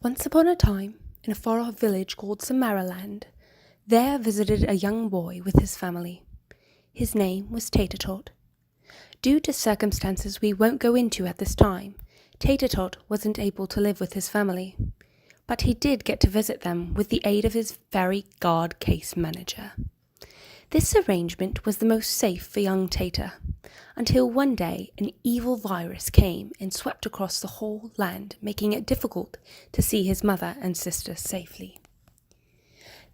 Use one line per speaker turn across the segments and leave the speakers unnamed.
Once upon a time, in a far-off village called Samaraland, there visited a young boy with his family. His name was Tater-Tot. Due to circumstances we won't go into at this time, Tater-Tot wasn't able to live with his family, but he did get to visit them with the aid of his fairy guard case manager. This arrangement was the most safe for young Tater, until one day an evil virus came and swept across the whole land, making it difficult to see his mother and sister safely.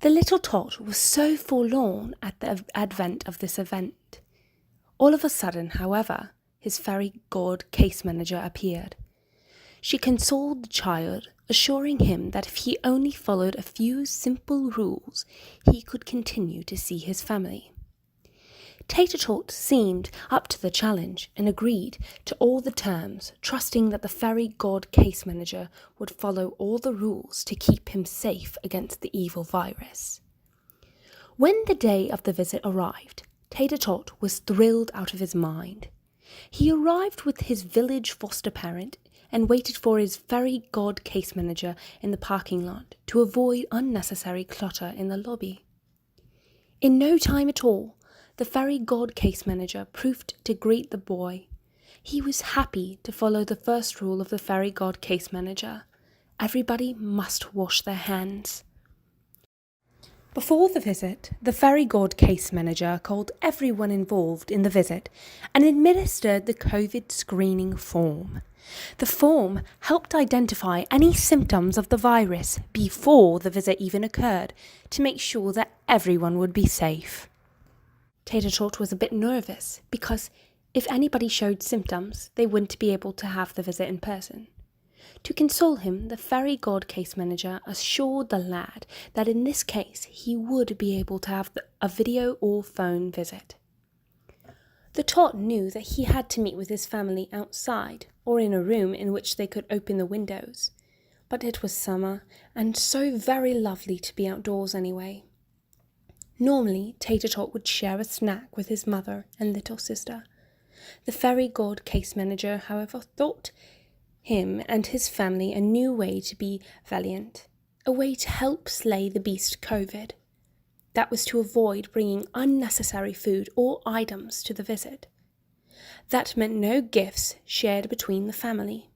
The little Tot was so forlorn at the advent of this event. All of a sudden, however, his fairy god case manager appeared. She consoled the child, assuring him that if he only followed a few simple rules, he could continue to see his family. Tater-Tot seemed up to the challenge and agreed to all the terms, trusting that the fairy god case manager would follow all the rules to keep him safe against the evil virus. When the day of the visit arrived, Tater-Tot was thrilled out of his mind. He arrived with his village foster parent and waited for his fairy god case manager in the parking lot to avoid unnecessary clutter in the lobby. In no time at all, the fairy god case manager proved to greet the boy. He was happy to follow the first rule of the fairy god case manager. Everybody must wash their hands. Before the visit, the fairy god case manager called everyone involved in the visit and administered the COVID screening form. The form helped identify any symptoms of the virus before the visit even occurred to make sure that everyone would be safe. Tater-Tot was a bit nervous because if anybody showed symptoms, they wouldn't be able to have the visit in person. To console him, the fairy god case manager assured the lad that in this case he would be able to have a video or phone visit. The Tot knew that he had to meet with his family outside or in a room in which they could open the windows, but it was summer and so very lovely to be outdoors anyway. Normally, Tater-Tot would share a snack with his mother and little sister. The fairy god case manager, however, thought him and his family a new way to be valiant, a way to help slay the beast COVID. That was to avoid bringing unnecessary food or items to the visit. That meant no gifts shared between the family.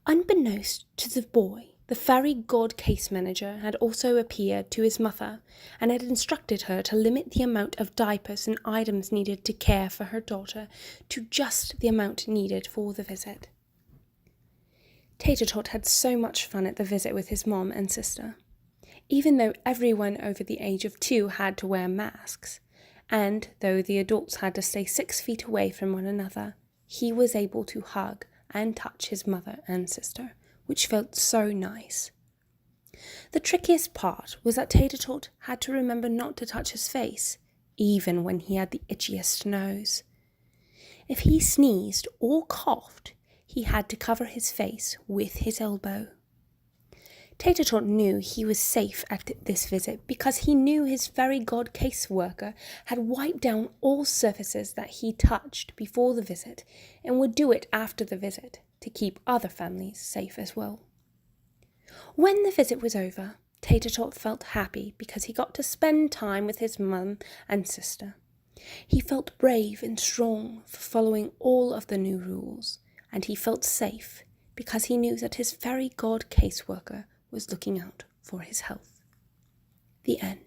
Unbeknownst to the boy, the fairy god case manager had also appeared to his mother and had instructed her to limit the amount of diapers and items needed to care for her daughter to just the amount needed for the visit. Tater-Tot had so much fun at the visit with his mom and sister. Even though everyone over the age of 2 had to wear masks, and though the adults had to stay 6 feet away from one another, he was able to hug and touch his mother and sister, which felt so nice. The trickiest part was that Tater-Tot had to remember not to touch his face, even when he had the itchiest nose. If he sneezed or coughed, he had to cover his face with his elbow. Tater-Tot knew he was safe at this visit because he knew his fairy god caseworker had wiped down all surfaces that he touched before the visit and would do it after the visit to keep other families safe as well. When the visit was over, Tater-Tot felt happy because he got to spend time with his mum and sister. He felt brave and strong for following all of the new rules, and he felt safe because he knew that his fairy god caseworker was looking out for his health. The end.